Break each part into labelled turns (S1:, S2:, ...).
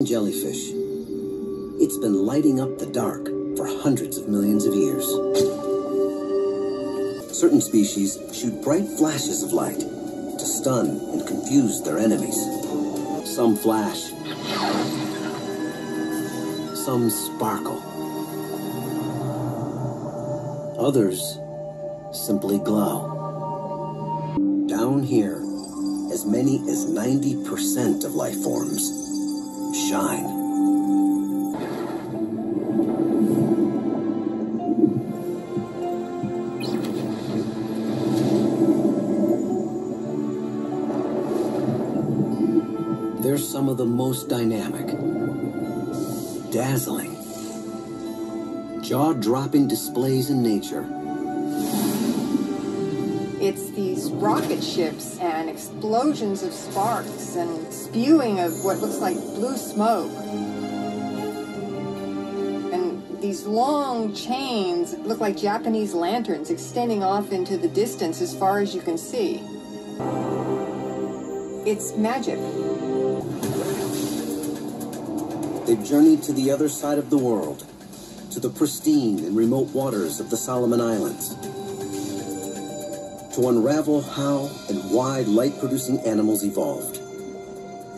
S1: jellyfish. It's been lighting up the dark for hundreds of millions of years. Certain species shoot bright flashes of light to stun and confuse their enemies. Some flash, some sparkle. Others simply glow. Down here, as many as 90% of life forms shine. They're some of the most dynamic, dazzling, jaw-dropping displays in nature.
S2: It's these rocket ships and explosions of sparks and spewing of what looks like blue smoke. And these long chains that look like Japanese lanterns extending off into the distance as far as you can see. It's magic.
S1: They've journeyed to the other side of the world, to the pristine and remote waters of the Solomon Islands, to unravel how and why light-producing animals evolved,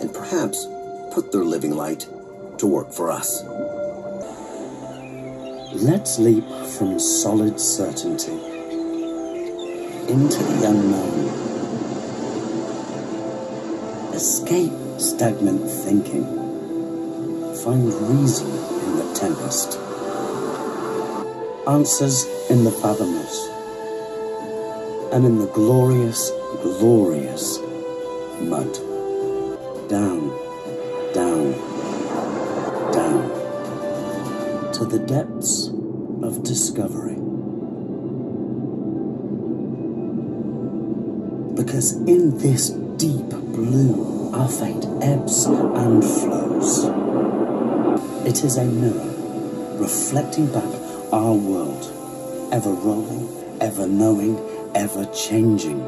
S1: and perhaps put their living light to work for us.
S3: Let's leap from solid certainty into the unknown. Escape stagnant thinking. Find reason in the tempest. Answers in the fathomless. And in the glorious, glorious mud. Down, down, down. To the depths of discovery. Because in this deep blue, our fate ebbs and flows. It is a mirror, reflecting back our world, ever rolling, ever knowing, ever changing.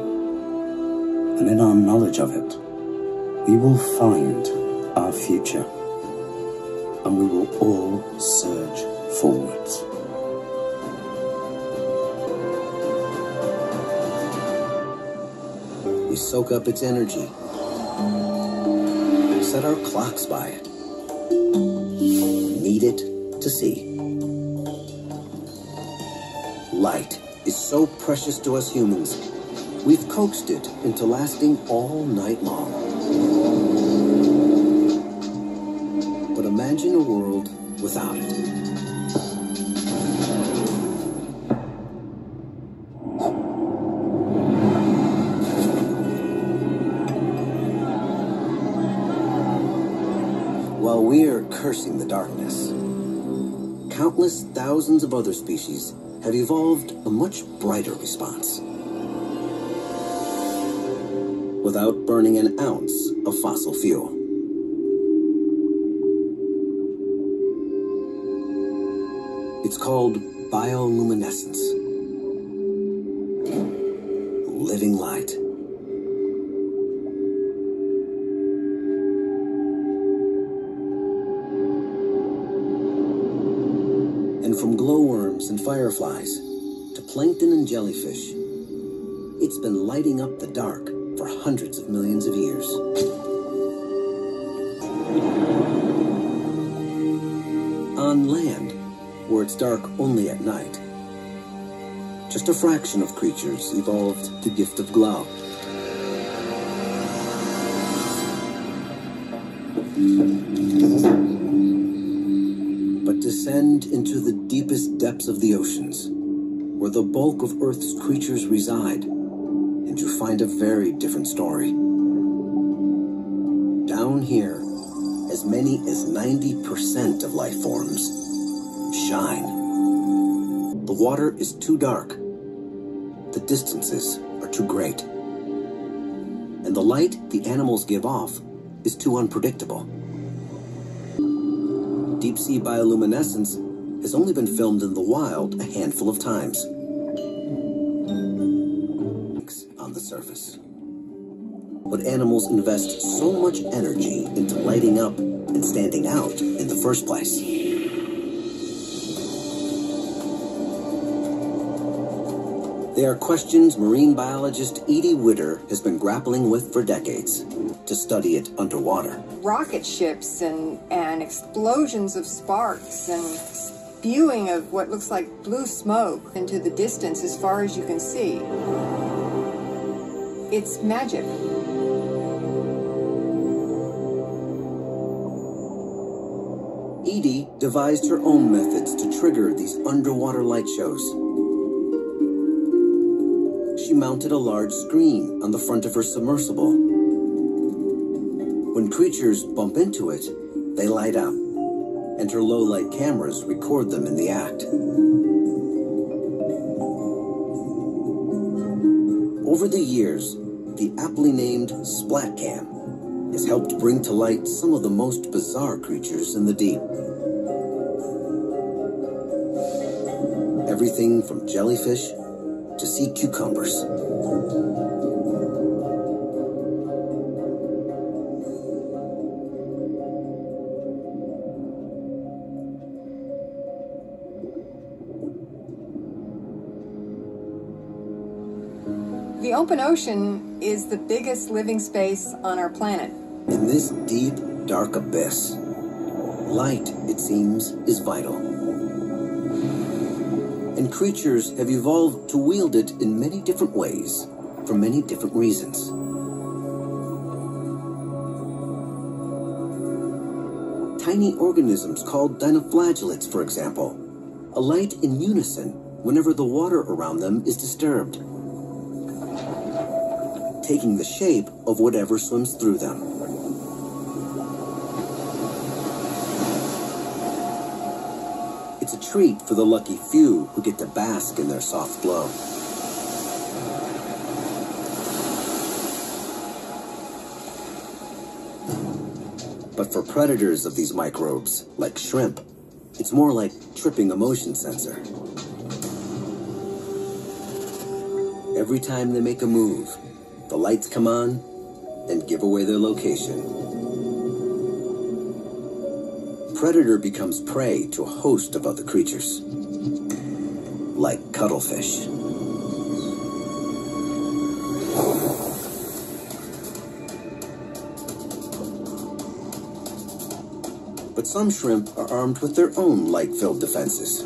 S3: And in our knowledge of it, we will find our future, and we will all surge forwards.
S1: We soak up its energy, set our clocks by it, need it to see. Light is so precious to us humans, we've coaxed it into lasting all night long. But imagine a world without it. While we're cursing the darkness, countless thousands of other species have evolved a much brighter response. Without burning an ounce of fossil fuel. It's called bioluminescence. Living light. And from glowworms and fireflies to plankton and jellyfish, it's been lighting up the dark for hundreds of millions of years. On land, where it's dark only at night, just a fraction of creatures evolved the gift of glow. But descend into the deepest depths of the oceans, where the bulk of Earth's creatures reside, and you find a very different story. Down here, as many as 90% of life forms shine. The water is too dark. The distances are too great. And the light the animals give off is too unpredictable. Deep-sea bioluminescence has only been filmed in the wild a handful of times. On the surface. But animals invest so much energy into lighting up and and standing out in the first place. They are questions marine biologist Edie Witter has been grappling with for decades to study it underwater.
S2: Rocket ships and explosions of sparks and spewing of what looks like blue smoke into the distance as far as you can see. It's magic.
S1: Edie devised her own methods to trigger these underwater light shows. She mounted a large screen on the front of her submersible. When creatures bump into it, they light up, and her low-light cameras record them in the act. Over the years, the aptly named SplatCam has helped bring to light some of the most bizarre creatures in the deep. Everything from jellyfish to sea cucumbers.
S2: The open ocean is the biggest living space on our planet.
S1: In this deep, dark abyss, light, it seems, is vital. And creatures have evolved to wield it in many different ways, for many different reasons. Tiny organisms called dinoflagellates, for example, alight in unison whenever the water around them is disturbed, taking the shape of whatever swims through them. It's a treat for the lucky few who get to bask in their soft glow. But for predators of these microbes, like shrimp, it's more like tripping a motion sensor. Every time they make a move, the lights come on and give away their location. Predator becomes prey to a host of other creatures, like cuttlefish. But some shrimp are armed with their own light-filled defenses.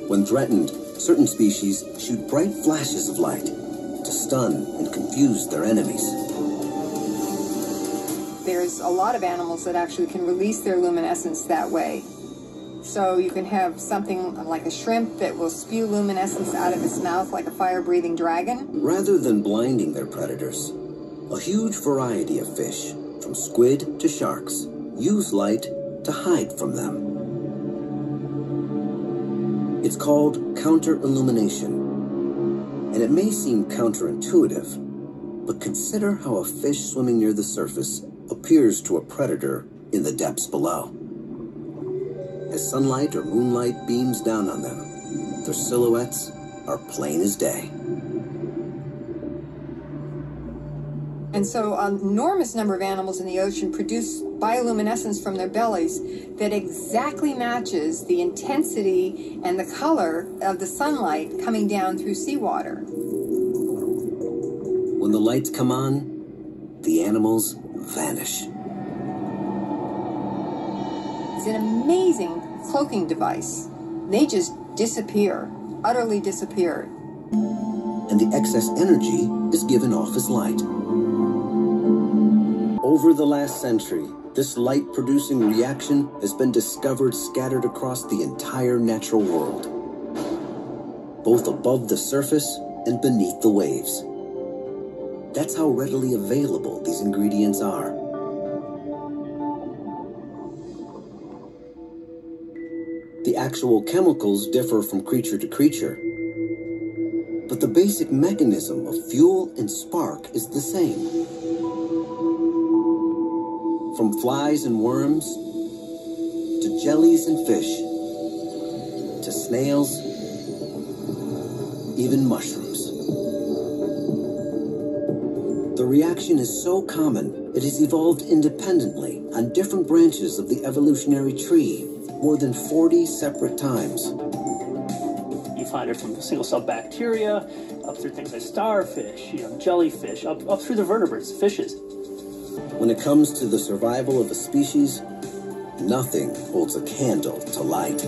S1: When threatened, certain species shoot bright flashes of light to stun and confuse their enemies.
S2: There's a lot of animals that actually can release their luminescence that way. So you can have something like a shrimp that will spew luminescence out of its mouth like a fire-breathing dragon. Rather than blinding their predators, a huge variety of fish, from squid to sharks, use light to hide from them. It's called counter-illumination, and it may seem counterintuitive, but consider how a fish swimming near the surface appears to a predator in the depths below. As sunlight or moonlight beams down on them, their silhouettes are plain as day. And so an enormous number of animals in the ocean produce bioluminescence from their bellies that exactly matches the intensity and the color of the sunlight coming down through seawater.
S1: When the lights come on, the animals vanish.
S2: It's an amazing cloaking device. They just disappear, utterly disappear.
S1: And the excess energy is given off as light. Over the last century, this light-producing reaction has been discovered scattered across the entire natural world, both above the surface and beneath the waves. That's how readily available these ingredients are. The actual chemicals differ from creature to creature, but the basic mechanism of fuel and spark is the same. From flies and worms, to jellies and fish, to snails, even mushrooms. The reaction is so common, it has evolved independently on different branches of the evolutionary tree more than 40 separate times.
S4: You find it from the single-cell bacteria, up through things like starfish, jellyfish, up through the vertebrates, fishes.
S1: When it comes to the survival of a species, nothing holds a candle to light.